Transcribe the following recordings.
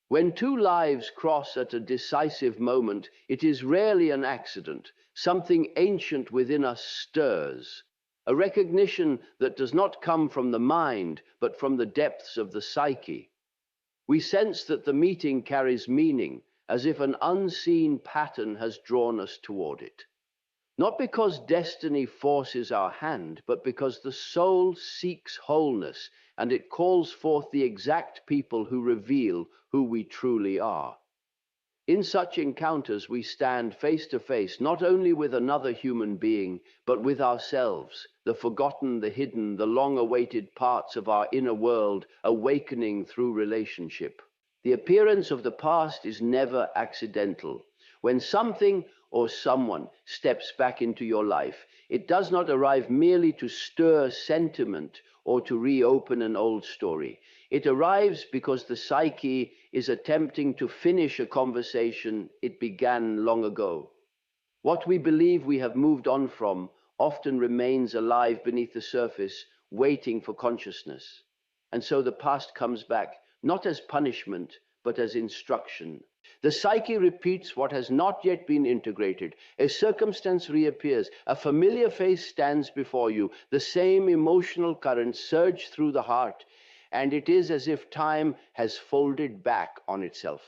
When two lives cross at a decisive moment, it is rarely an accident. Something ancient within us stirs, a recognition that does not come from the mind, but from the depths of the psyche. We sense that the meeting carries meaning, as if an unseen pattern has drawn us toward it. Not because destiny forces our hand, but because the soul seeks wholeness, and it calls forth the exact people who reveal who we truly are. In such encounters, we stand face to face not only with another human being, but with ourselves, the forgotten, the hidden, the long-awaited parts of our inner world awakening through relationship. The appearance of the past is never accidental. When something or someone steps back into your life, it does not arrive merely to stir sentiment or to reopen an old story. It arrives because the psyche is attempting to finish a conversation it began long ago. What we believe we have moved on from often remains alive beneath the surface, waiting for consciousness. And so the past comes back, not as punishment, but as instruction. The psyche repeats what has not yet been integrated. A circumstance reappears. A familiar face stands before you. The same emotional currents surge through the heart, and it is as if time has folded back on itself.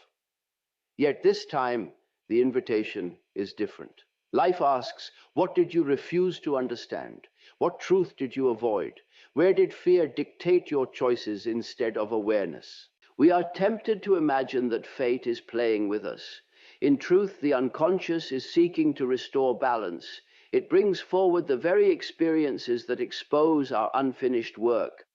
Yet this time, the invitation is different. Life asks, what did you refuse to understand? What truth did you avoid? Where did fear dictate your choices instead of awareness? We are tempted to imagine that fate is playing with us. In truth, the unconscious is seeking to restore balance. It brings forward the very experiences that expose our unfinished work.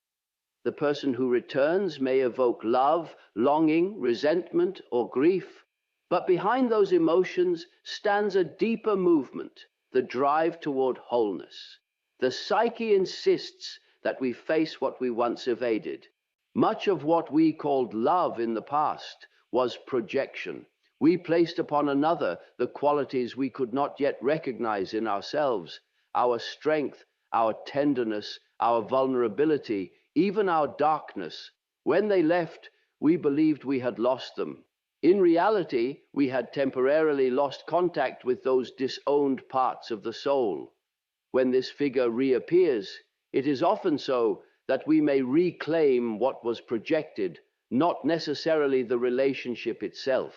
The person who returns may evoke love, longing, resentment, or grief. But behind those emotions stands a deeper movement, the drive toward wholeness. The psyche insists that we face what we once evaded. Much of what we called love in the past was projection. We placed upon another the qualities we could not yet recognize in ourselves, our strength, our tenderness, our vulnerability, even our darkness. When they left, we believed we had lost them. In reality, we had temporarily lost contact with those disowned parts of the soul. When this figure reappears, it is often so that we may reclaim what was projected, not necessarily the relationship itself.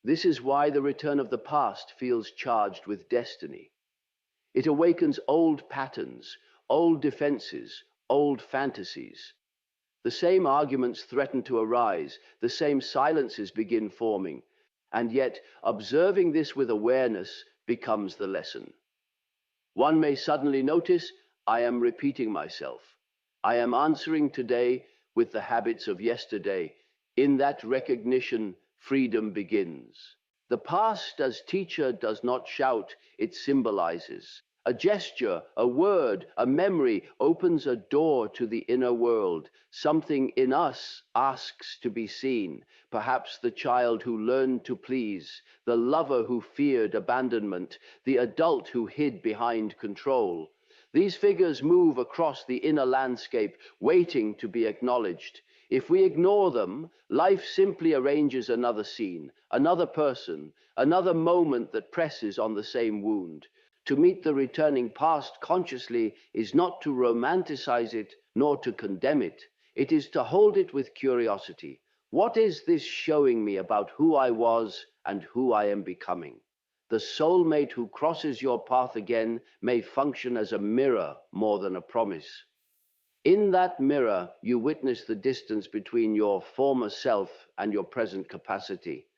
This is why the return of the past feels charged with destiny. It awakens old patterns, old defenses, old fantasies. The same arguments threaten to arise, the same silences begin forming, and yet observing this with awareness becomes the lesson. One may suddenly notice, I am repeating myself. I am answering today with the habits of yesterday. In that recognition, freedom begins. The past as teacher does not shout, it symbolizes. A gesture, a word, a memory opens a door to the inner world. Something in us asks to be seen. Perhaps the child who learned to please, the lover who feared abandonment, the adult who hid behind control. These figures move across the inner landscape, waiting to be acknowledged. If we ignore them, life simply arranges another scene, another person, another moment that presses on the same wound. To meet the returning past consciously is not to romanticize it, nor to condemn it. It is to hold it with curiosity. What is this showing me about who I was and who I am becoming? The soulmate who crosses your path again may function as a mirror more than a promise. In that mirror, you witness the distance between your former self and your present capacity.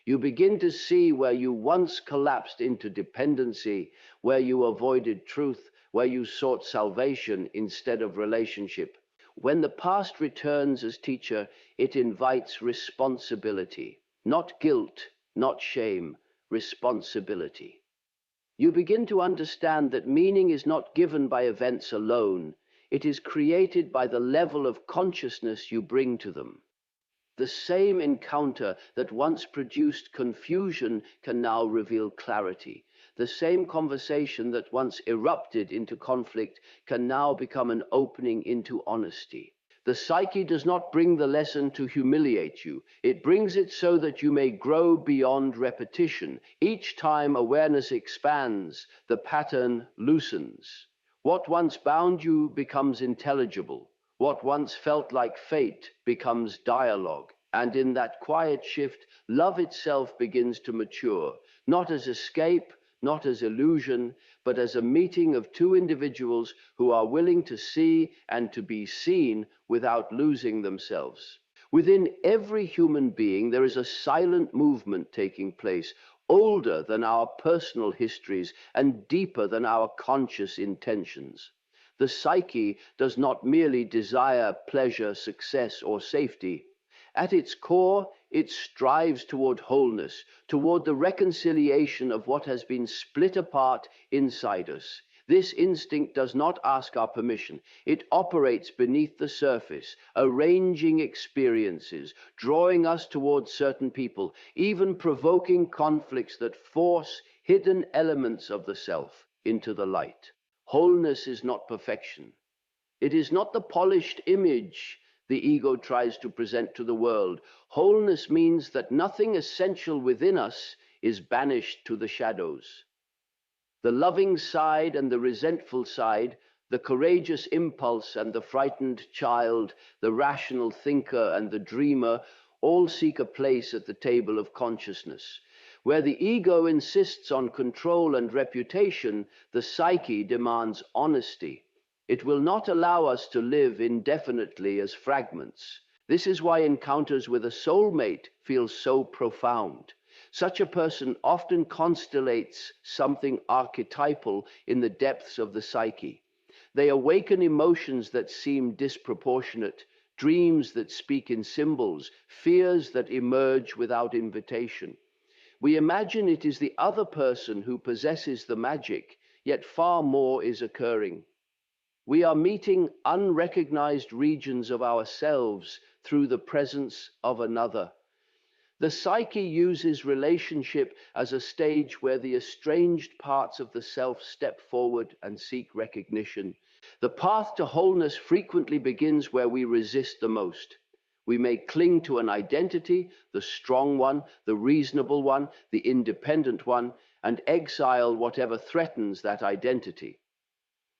You begin to see where you once collapsed into dependency, where you avoided truth, where you sought salvation instead of relationship. When the past returns as teacher, it invites responsibility, not guilt, not shame, responsibility. You begin to understand that meaning is not given by events alone. It is created by the level of consciousness you bring to them. The same encounter that once produced confusion can now reveal clarity. The same conversation that once erupted into conflict can now become an opening into honesty. The psyche does not bring the lesson to humiliate you. It brings it so that you may grow beyond repetition. Each time awareness expands, the pattern loosens. What once bound you becomes intelligible. What once felt like fate becomes dialogue. And in that quiet shift, love itself begins to mature, not as escape, not as illusion, but as a meeting of two individuals who are willing to see and to be seen without losing themselves. Within every human being, there is a silent movement taking place, older than our personal histories and deeper than our conscious intentions. The psyche does not merely desire pleasure, success, or safety. At its core, it strives toward wholeness, toward the reconciliation of what has been split apart inside us. This instinct does not ask our permission. It operates beneath the surface, arranging experiences, drawing us towards certain people, even provoking conflicts that force hidden elements of the self into the light. Wholeness is not perfection. It is not the polished image the ego tries to present to the world. Wholeness means that nothing essential within us is banished to the shadows. The loving side and the resentful side, the courageous impulse and the frightened child, the rational thinker and the dreamer, all seek a place at the table of consciousness. Where the ego insists on control and reputation, the psyche demands honesty. It will not allow us to live indefinitely as fragments. This is why encounters with a soulmate feel so profound. Such a person often constellates something archetypal in the depths of the psyche. They awaken emotions that seem disproportionate, dreams that speak in symbols, fears that emerge without invitation. We imagine it is the other person who possesses the magic, yet far more is occurring. We are meeting unrecognized regions of ourselves through the presence of another. The psyche uses relationship as a stage where the estranged parts of the self step forward and seek recognition. The path to wholeness frequently begins where we resist the most. We may cling to an identity, the strong one, the reasonable one, the independent one, and exile whatever threatens that identity.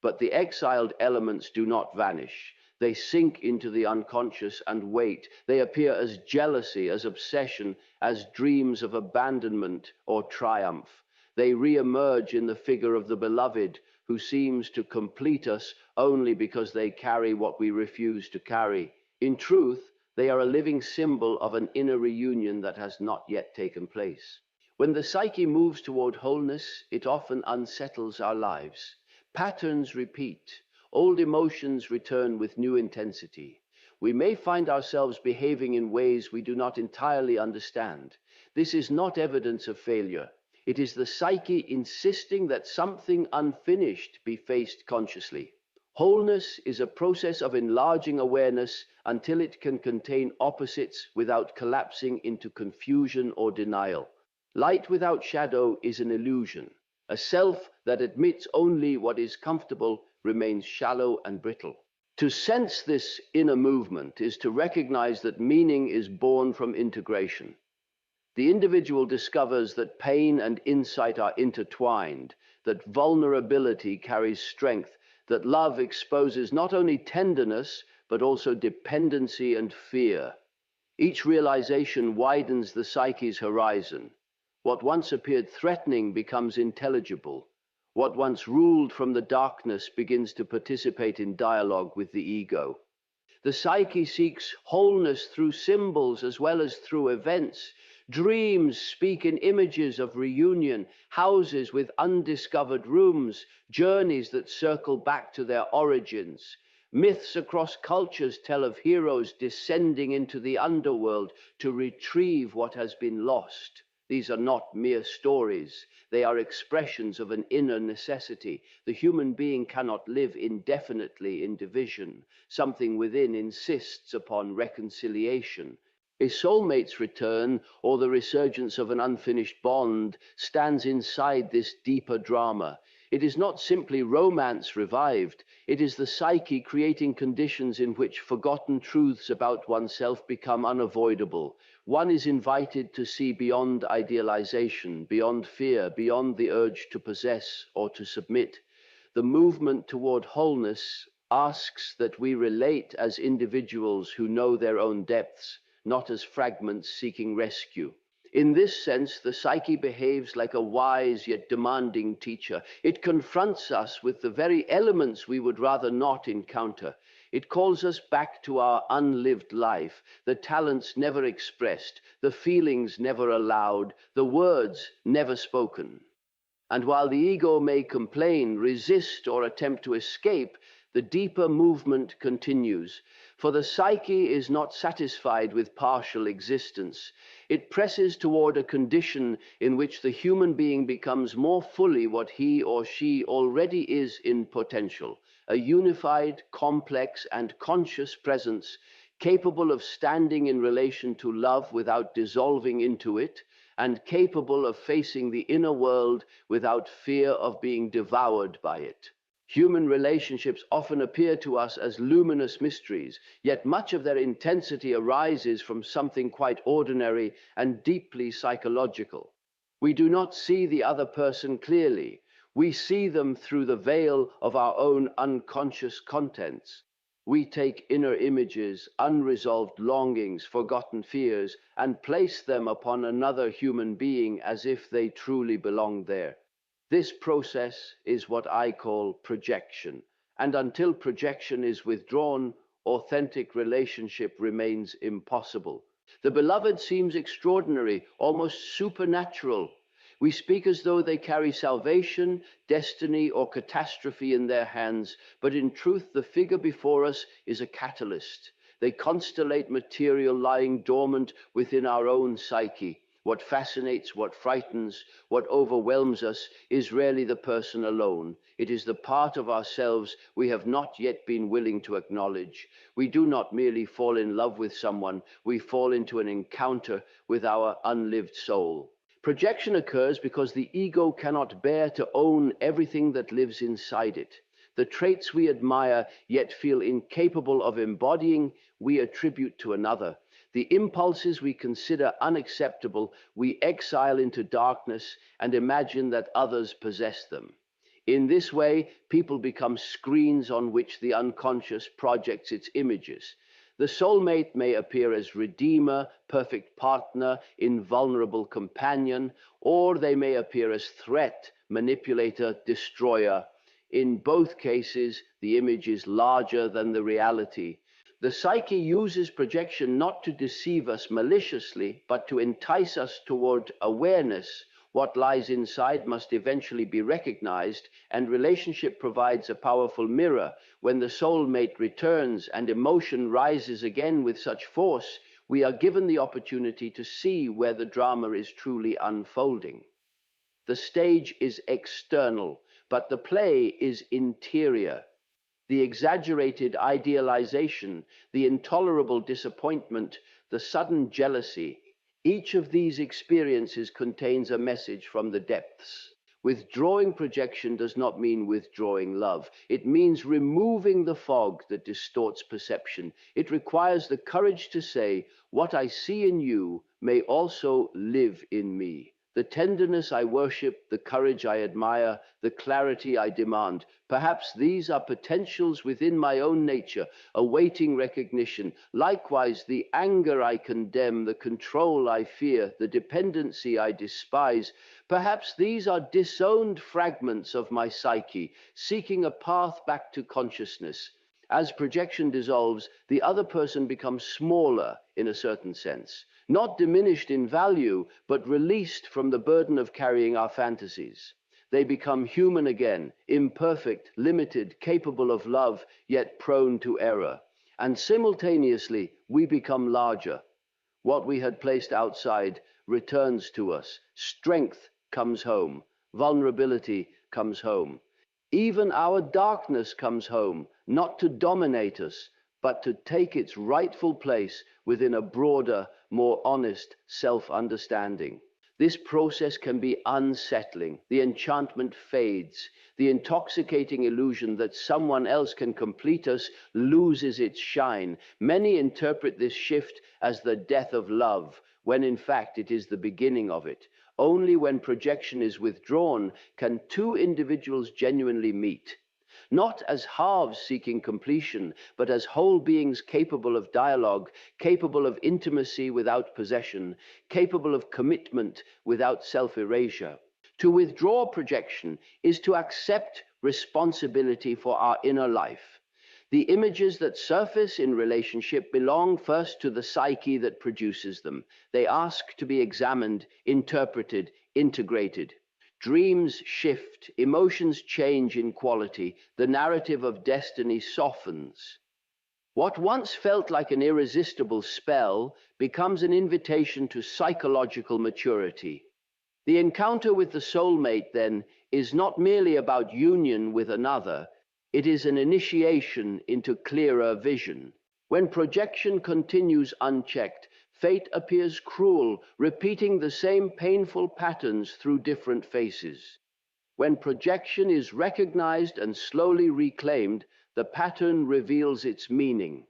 But the exiled elements do not vanish. They sink into the unconscious and wait. They appear as jealousy, as obsession, as dreams of abandonment or triumph. They re-emerge in the figure of the beloved, who seems to complete us only because they carry what we refuse to carry. In truth, they are a living symbol of an inner reunion that has not yet taken place. When the psyche moves toward wholeness, it often unsettles our lives. Patterns repeat. Old emotions return with new intensity. We may find ourselves behaving in ways we do not entirely understand. This is not evidence of failure. It is the psyche insisting that something unfinished be faced consciously. Wholeness is a process of enlarging awareness until it can contain opposites without collapsing into confusion or denial. Light without shadow is an illusion. A self that admits only what is comfortable remains shallow and brittle. To sense this inner movement is to recognize that meaning is born from integration. The individual discovers that pain and insight are intertwined, that vulnerability carries strength, that love exposes not only tenderness, but also dependency and fear. Each realization widens the psyche's horizon. What once appeared threatening becomes intelligible. What once ruled from the darkness begins to participate in dialogue with the ego. The psyche seeks wholeness through symbols as well as through events. Dreams speak in images of reunion, houses with undiscovered rooms, journeys that circle back to their origins. Myths across cultures tell of heroes descending into the underworld to retrieve what has been lost. These are not mere stories. They are expressions of an inner necessity. The human being cannot live indefinitely in division. Something within insists upon reconciliation. A soulmate's return, or the resurgence of an unfinished bond, stands inside this deeper drama. It is not simply romance revived, it is the psyche creating conditions in which forgotten truths about oneself become unavoidable. One is invited to see beyond idealization, beyond fear, beyond the urge to possess or to submit. The movement toward wholeness asks that we relate as individuals who know their own depths, not as fragments seeking rescue. In this sense, the psyche behaves like a wise yet demanding teacher. It confronts us with the very elements we would rather not encounter. It calls us back to our unlived life, the talents never expressed, the feelings never allowed, the words never spoken. And while the ego may complain, resist, or attempt to escape, the deeper movement continues. For the psyche is not satisfied with partial existence. It presses toward a condition in which the human being becomes more fully what he or she already is in potential, a unified, complex, and conscious presence capable of standing in relation to love without dissolving into it, and capable of facing the inner world without fear of being devoured by it. Human relationships often appear to us as luminous mysteries, yet much of their intensity arises from something quite ordinary and deeply psychological. We do not see the other person clearly. We see them through the veil of our own unconscious contents. We take inner images, unresolved longings, forgotten fears, and place them upon another human being as if they truly belonged there. This process is what I call projection, and until projection is withdrawn, authentic relationship remains impossible. The beloved seems extraordinary, almost supernatural. We speak as though they carry salvation, destiny, or catastrophe in their hands, but in truth, the figure before us is a catalyst. They constellate material lying dormant within our own psyche. What fascinates, what frightens, what overwhelms us is rarely the person alone. It is the part of ourselves we have not yet been willing to acknowledge. We do not merely fall in love with someone, we fall into an encounter with our unlived soul. Projection occurs because the ego cannot bear to own everything that lives inside it. The traits we admire yet feel incapable of embodying, we attribute to another. The impulses we consider unacceptable, we exile into darkness and imagine that others possess them. In this way, people become screens on which the unconscious projects its images. The soulmate may appear as redeemer, perfect partner, invulnerable companion, or they may appear as threat, manipulator, destroyer. In both cases, the image is larger than the reality. The psyche uses projection not to deceive us maliciously, but to entice us toward awareness. What lies inside must eventually be recognized, and relationship provides a powerful mirror. When the soulmate returns and emotion rises again with such force, we are given the opportunity to see where the drama is truly unfolding. The stage is external, but the play is interior. The exaggerated idealization, the intolerable disappointment, the sudden jealousy, each of these experiences contains a message from the depths. Withdrawing projection does not mean withdrawing love. It means removing the fog that distorts perception. It requires the courage to say, what I see in you may also live in me. The tenderness I worship, the courage I admire, the clarity I demand. Perhaps these are potentials within my own nature, awaiting recognition. Likewise, the anger I condemn, the control I fear, the dependency I despise. Perhaps these are disowned fragments of my psyche, seeking a path back to consciousness. As projection dissolves, the other person becomes smaller in a certain sense. Not diminished in value, but released from the burden of carrying our fantasies. They become human again, imperfect, limited, capable of love, yet prone to error. And simultaneously, we become larger. What we had placed outside returns to us. Strength comes home. Vulnerability comes home. Even our darkness comes home, not to dominate us, but to take its rightful place within a broader, more honest self-understanding. This process can be unsettling. The enchantment fades. The intoxicating illusion that someone else can complete us loses its shine. Many interpret this shift as the death of love, when in fact it is the beginning of it. Only when projection is withdrawn can two individuals genuinely meet, not as halves seeking completion, but as whole beings capable of dialogue, capable of intimacy without possession, capable of commitment without self-erasure. To withdraw projection is to accept responsibility for our inner life. The images that surface in relationship belong first to the psyche that produces them. They ask to be examined, interpreted, integrated. Dreams shift, emotions change in quality, the narrative of destiny softens. What once felt like an irresistible spell becomes an invitation to psychological maturity. The encounter with the soulmate, then, is not merely about union with another, it is an initiation into clearer vision. When projection continues unchecked, fate appears cruel, repeating the same painful patterns through different faces. When projection is recognized and slowly reclaimed, the pattern reveals its meaning.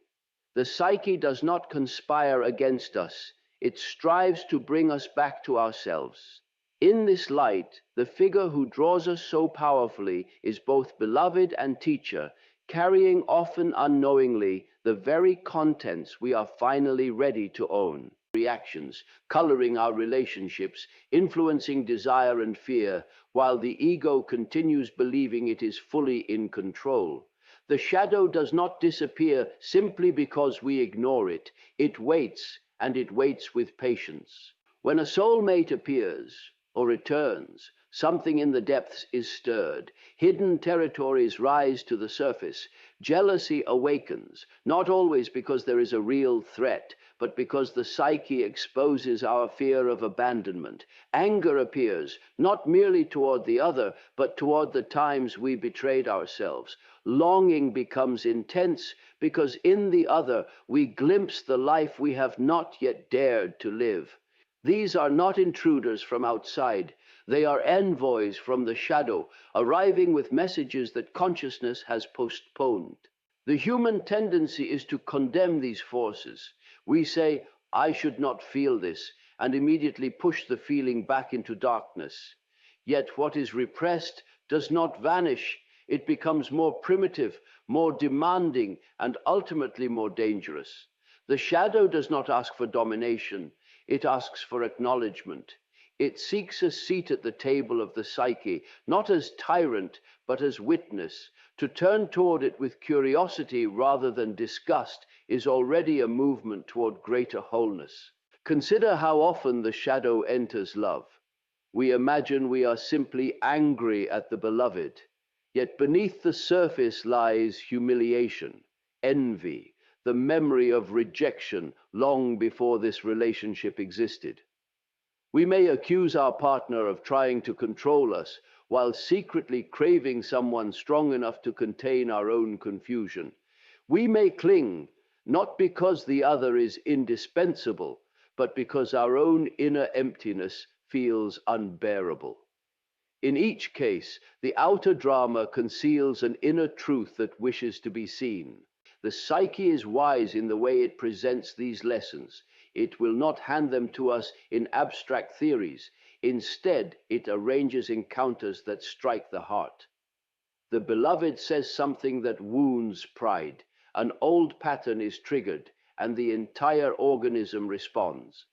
The psyche does not conspire against us, it strives to bring us back to ourselves. In this light, the figure who draws us so powerfully is both beloved and teacher, carrying often unknowingly the very contents we are finally ready to own. Reactions, coloring our relationships, influencing desire and fear, while the ego continues believing it is fully in control. The shadow does not disappear simply because we ignore it. It waits, and it waits with patience. When a soulmate appears or returns, something in the depths is stirred. Hidden territories rise to the surface. Jealousy awakens, not always because there is a real threat, but because the psyche exposes our fear of abandonment. Anger appears, not merely toward the other, but toward the times we betrayed ourselves. Longing becomes intense because in the other we glimpse the life we have not yet dared to live. These are not intruders from outside. They are envoys from the shadow, arriving with messages that consciousness has postponed. The human tendency is to condemn these forces. We say, I should not feel this, and immediately push the feeling back into darkness. Yet what is repressed does not vanish. It becomes more primitive, more demanding, and ultimately more dangerous. The shadow does not ask for domination. It asks for acknowledgement. It seeks a seat at the table of the psyche, not as tyrant, but as witness. To turn toward it with curiosity rather than disgust is already a movement toward greater wholeness. Consider how often the shadow enters love. We imagine we are simply angry at the beloved, yet beneath the surface lies humiliation, envy, the memory of rejection long before this relationship existed. We may accuse our partner of trying to control us while secretly craving someone strong enough to contain our own confusion. We may cling, not because the other is indispensable, but because our own inner emptiness feels unbearable. In each case, the outer drama conceals an inner truth that wishes to be seen. The psyche is wise in the way it presents these lessons. It will not hand them to us in abstract theories. Instead, it arranges encounters that strike the heart. The beloved says something that wounds pride. An old pattern is triggered, and the entire organism responds.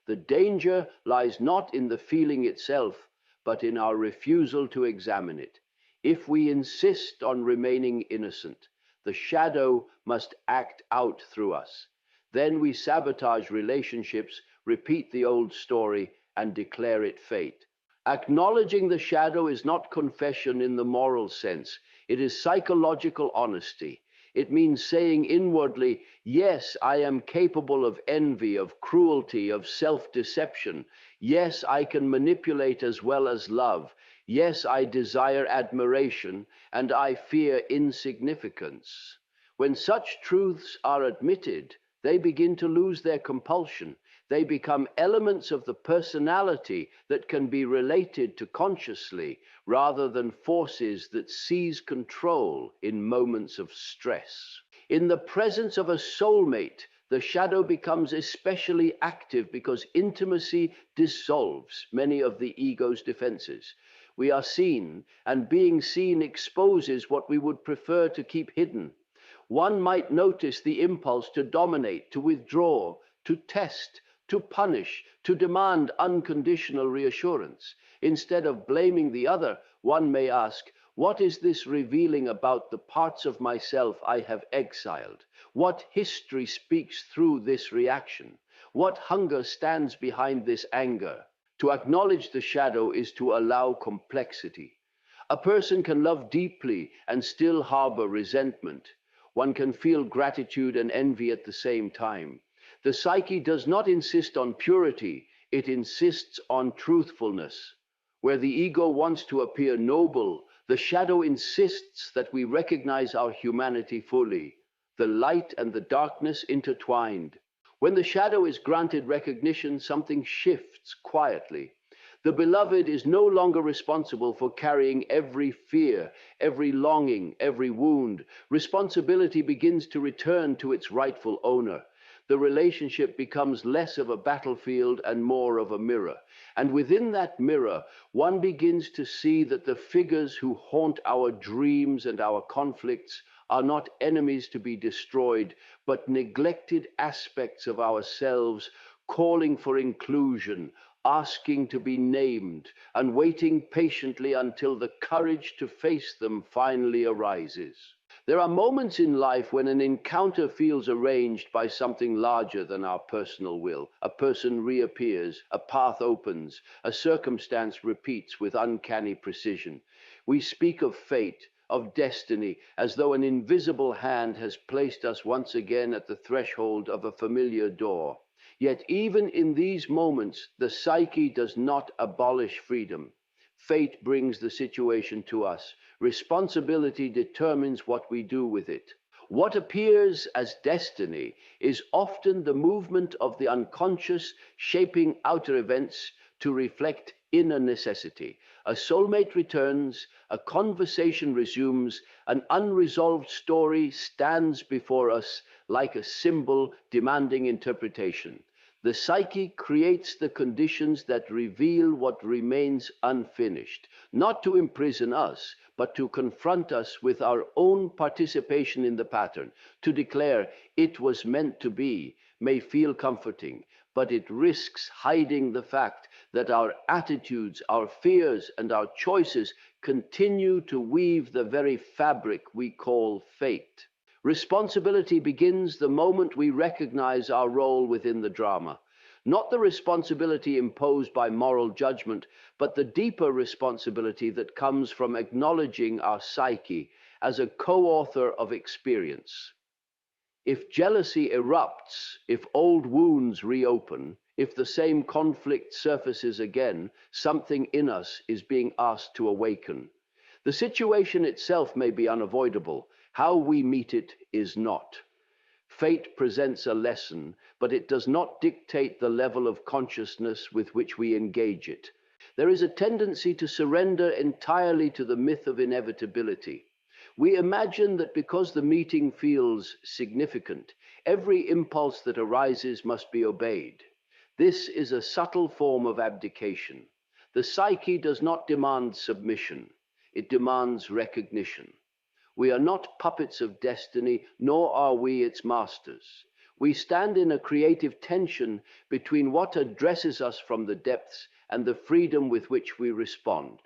The danger lies not in the feeling itself, but in our refusal to examine it. If we insist on remaining innocent, the shadow must act out through us. Then we sabotage relationships, repeat the old story, and declare it fate. Acknowledging the shadow is not confession in the moral sense. It is psychological honesty. It means saying inwardly, yes, I am capable of envy, of cruelty, of self-deception. Yes, I can manipulate as well as love. Yes, I desire admiration, and I fear insignificance. When such truths are admitted, they begin to lose their compulsion. They become elements of the personality that can be related to consciously, rather than forces that seize control in moments of stress. In the presence of a soulmate, the shadow becomes especially active because intimacy dissolves many of the ego's defenses. We are seen, and being seen exposes what we would prefer to keep hidden. One might notice the impulse to dominate, to withdraw, to test, to punish, to demand unconditional reassurance. Instead of blaming the other, one may ask, what is this revealing about the parts of myself I have exiled? What history speaks through this reaction? What hunger stands behind this anger? To acknowledge the shadow is to allow complexity. A person can love deeply and still harbor resentment. One can feel gratitude and envy at the same time. The psyche does not insist on purity, it insists on truthfulness. Where the ego wants to appear noble, the shadow insists that we recognize our humanity fully, the light and the darkness intertwined. When the shadow is granted recognition, something shifts quietly. The beloved is no longer responsible for carrying every fear, every longing, every wound. Responsibility begins to return to its rightful owner. The relationship becomes less of a battlefield and more of a mirror. And within that mirror, one begins to see that the figures who haunt our dreams and our conflicts are not enemies to be destroyed, but neglected aspects of ourselves, calling for inclusion, asking to be named, and waiting patiently until the courage to face them finally arises. There are moments in life when an encounter feels arranged by something larger than our personal will. A person reappears, a path opens, a circumstance repeats with uncanny precision. We speak of fate, of destiny, as though an invisible hand has placed us once again at the threshold of a familiar door. Yet even in these moments, the psyche does not abolish freedom. Fate brings the situation to us. Responsibility determines what we do with it. What appears as destiny is often the movement of the unconscious, shaping outer events to reflect inner necessity. A soulmate returns, a conversation resumes, an unresolved story stands before us like a symbol demanding interpretation. The psyche creates the conditions that reveal what remains unfinished, not to imprison us, but to confront us with our own participation in the pattern. To declare it was meant to be may feel comforting, but it risks hiding the fact that our attitudes, our fears, and our choices continue to weave the very fabric we call fate. Responsibility begins the moment we recognize our role within the drama. Not the responsibility imposed by moral judgment, but the deeper responsibility that comes from acknowledging our psyche as a co-author of experience. If jealousy erupts, if old wounds reopen, if the same conflict surfaces again, something in us is being asked to awaken. The situation itself may be unavoidable. How we meet it is not. Fate presents a lesson, but it does not dictate the level of consciousness with which we engage it. There is a tendency to surrender entirely to the myth of inevitability. We imagine that because the meeting feels significant, every impulse that arises must be obeyed. This is a subtle form of abdication. The psyche does not demand submission. It demands recognition. We are not puppets of destiny, nor are we its masters. We stand in a creative tension between what addresses us from the depths and the freedom with which we respond.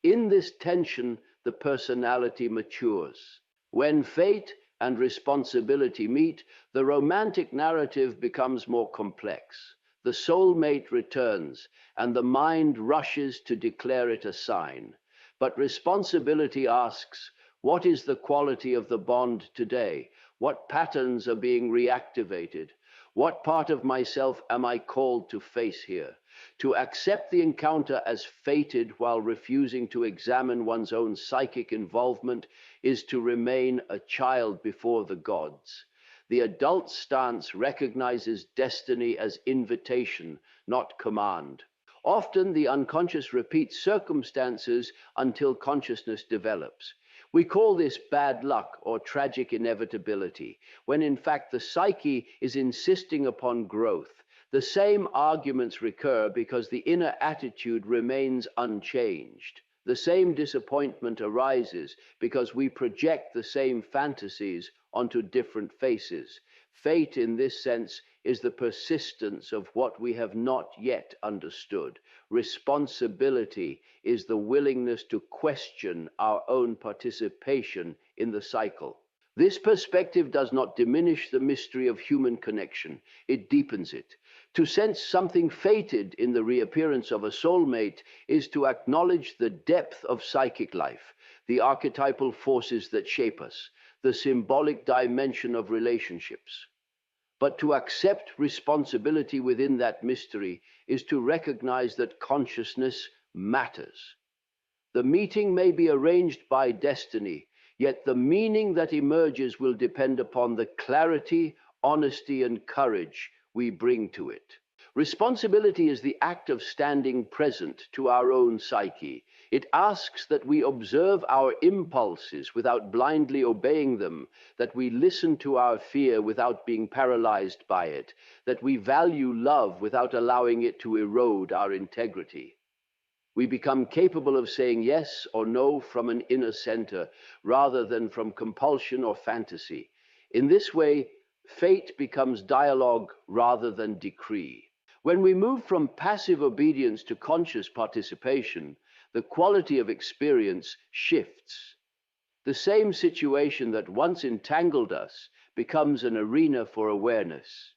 In this tension, the personality matures. When fate and responsibility meet, the romantic narrative becomes more complex. The soulmate returns, and the mind rushes to declare it a sign. But responsibility asks, what is the quality of the bond today? What patterns are being reactivated? What part of myself am I called to face here? To accept the encounter as fated while refusing to examine one's own psychic involvement is to remain a child before the gods. The adult stance recognizes destiny as invitation, not command. Often the unconscious repeats circumstances until consciousness develops. We call this bad luck or tragic inevitability, when in fact the psyche is insisting upon growth. The same arguments recur because the inner attitude remains unchanged. The same disappointment arises because we project the same fantasies onto different faces. Fate, in this sense, is the persistence of what we have not yet understood. Responsibility is the willingness to question our own participation in the cycle. This perspective does not diminish the mystery of human connection, it deepens it. To sense something fated in the reappearance of a soulmate is to acknowledge the depth of psychic life, the archetypal forces that shape us, the symbolic dimension of relationships. But to accept responsibility within that mystery is to recognize that consciousness matters. The meeting may be arranged by destiny, yet the meaning that emerges will depend upon the clarity, honesty, and courage we bring to it. Responsibility is the act of standing present to our own psyche. It asks that we observe our impulses without blindly obeying them, that we listen to our fear without being paralyzed by it, that we value love without allowing it to erode our integrity. We become capable of saying yes or no from an inner center, rather than from compulsion or fantasy. In this way, fate becomes dialogue rather than decree. When we move from passive obedience to conscious participation, the quality of experience shifts. The same situation that once entangled us becomes an arena for awareness.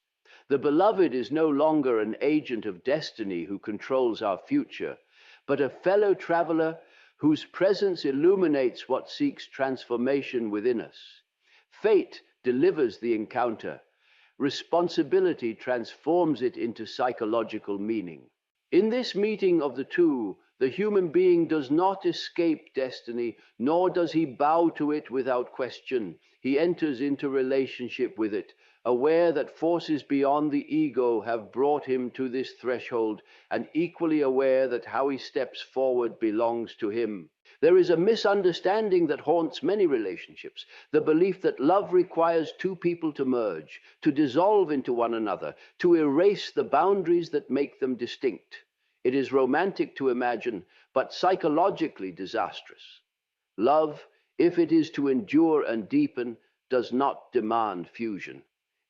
The beloved is no longer an agent of destiny who controls our future, but a fellow traveler whose presence illuminates what seeks transformation within us. Fate delivers the encounter. Responsibility transforms it into psychological meaning. In this meeting of the two, the human being does not escape destiny, nor does he bow to it without question. He enters into relationship with it, aware that forces beyond the ego have brought him to this threshold, and equally aware that how he steps forward belongs to him. There is a misunderstanding that haunts many relationships, the belief that love requires two people to merge, to dissolve into one another, to erase the boundaries that make them distinct. It is romantic to imagine, but psychologically disastrous. Love, if it is to endure and deepen, does not demand fusion.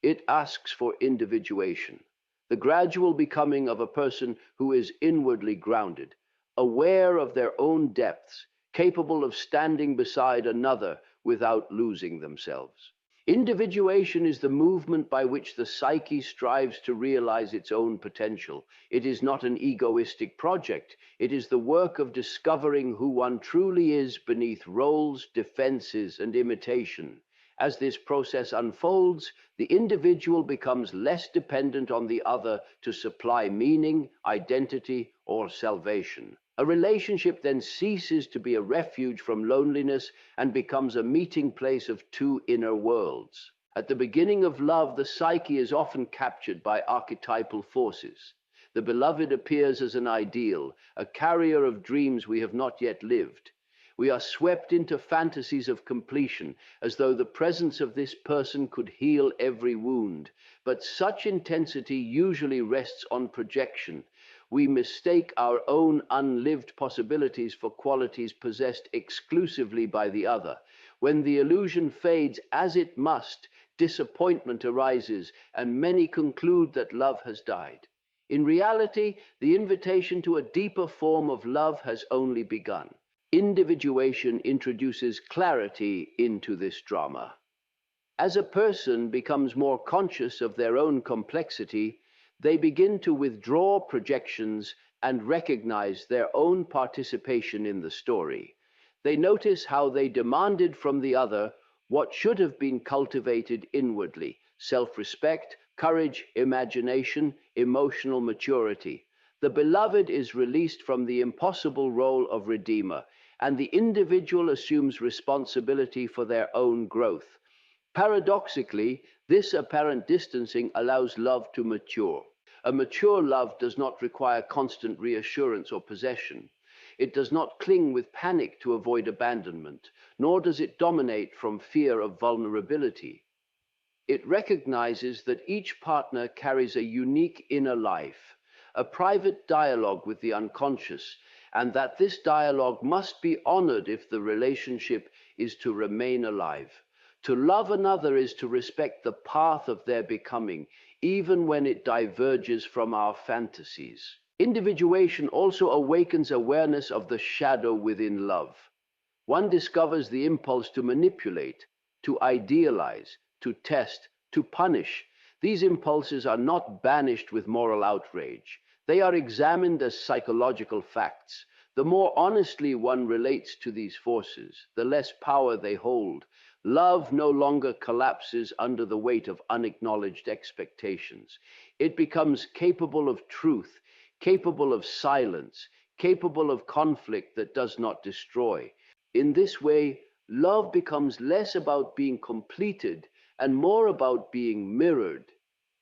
It asks for individuation, the gradual becoming of a person who is inwardly grounded, aware of their own depths, capable of standing beside another without losing themselves. Individuation is the movement by which the psyche strives to realize its own potential. It is not an egoistic project. It is the work of discovering who one truly is beneath roles, defenses, and imitation. As this process unfolds, the individual becomes less dependent on the other to supply meaning, identity, or salvation. A relationship then ceases to be a refuge from loneliness and becomes a meeting place of two inner worlds. At the beginning of love, the psyche is often captured by archetypal forces. The beloved appears as an ideal, a carrier of dreams we have not yet lived. We are swept into fantasies of completion, as though the presence of this person could heal every wound. But such intensity usually rests on projection. We mistake our own unlived possibilities for qualities possessed exclusively by the other. When the illusion fades, as it must, disappointment arises, and many conclude that love has died. In reality, the invitation to a deeper form of love has only begun. Individuation introduces clarity into this drama. As a person becomes more conscious of their own complexity, they begin to withdraw projections and recognize their own participation in the story. They notice how they demanded from the other what should have been cultivated inwardly: self-respect, courage, imagination, emotional maturity. The beloved is released from the impossible role of redeemer, and the individual assumes responsibility for their own growth. Paradoxically, this apparent distancing allows love to mature. A mature love does not require constant reassurance or possession. It does not cling with panic to avoid abandonment, nor does it dominate from fear of vulnerability. It recognizes that each partner carries a unique inner life, a private dialogue with the unconscious, and that this dialogue must be honored if the relationship is to remain alive. To love another is to respect the path of their becoming, even when it diverges from our fantasies. Individuation also awakens awareness of the shadow within love. One discovers the impulse to manipulate, to idealize, to test, to punish. These impulses are not banished with moral outrage. They are examined as psychological facts. The more honestly one relates to these forces, the less power they hold. Love no longer collapses under the weight of unacknowledged expectations. It becomes capable of truth, capable of silence, capable of conflict that does not destroy. In this way, love becomes less about being completed and more about being mirrored.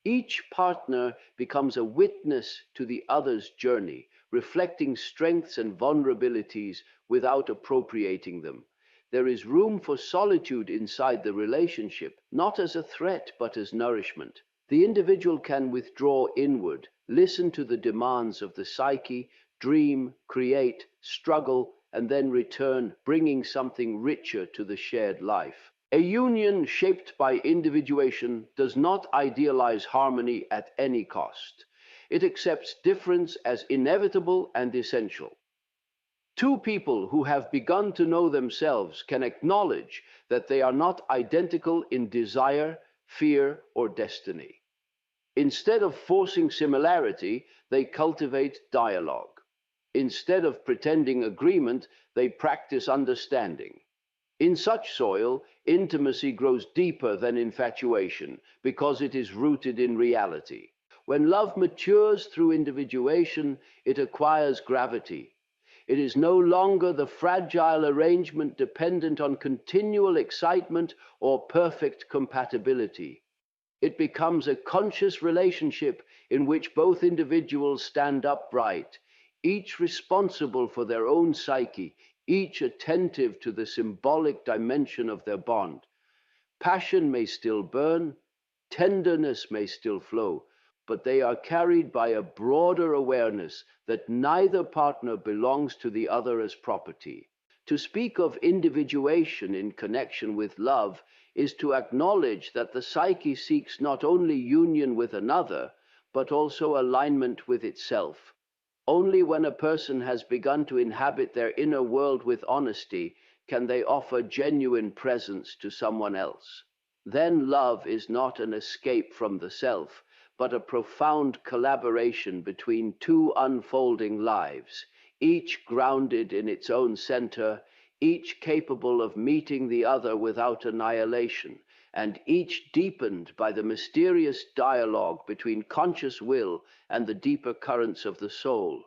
Each partner becomes a witness to the other's journey, reflecting strengths and vulnerabilities without appropriating them. There is room for solitude inside the relationship, not as a threat, but as nourishment. The individual can withdraw inward, listen to the demands of the psyche, dream, create, struggle, and then return, bringing something richer to the shared life. A union shaped by individuation does not idealize harmony at any cost. It accepts difference as inevitable and essential. Two people who have begun to know themselves can acknowledge that they are not identical in desire, fear, or destiny. Instead of forcing similarity, they cultivate dialogue. Instead of pretending agreement, they practice understanding. In such soil, intimacy grows deeper than infatuation because it is rooted in reality. When love matures through individuation, it acquires gravity. It is no longer the fragile arrangement dependent on continual excitement or perfect compatibility. It becomes a conscious relationship in which both individuals stand upright, each responsible for their own psyche, each attentive to the symbolic dimension of their bond. Passion may still burn, tenderness may still flow, but they are carried by a broader awareness that neither partner belongs to the other as property. To speak of individuation in connection with love is to acknowledge that the psyche seeks not only union with another, but also alignment with itself. Only when a person has begun to inhabit their inner world with honesty can they offer genuine presence to someone else. Then love is not an escape from the self, but a profound collaboration between two unfolding lives, each grounded in its own center, each capable of meeting the other without annihilation, and each deepened by the mysterious dialogue between conscious will and the deeper currents of the soul.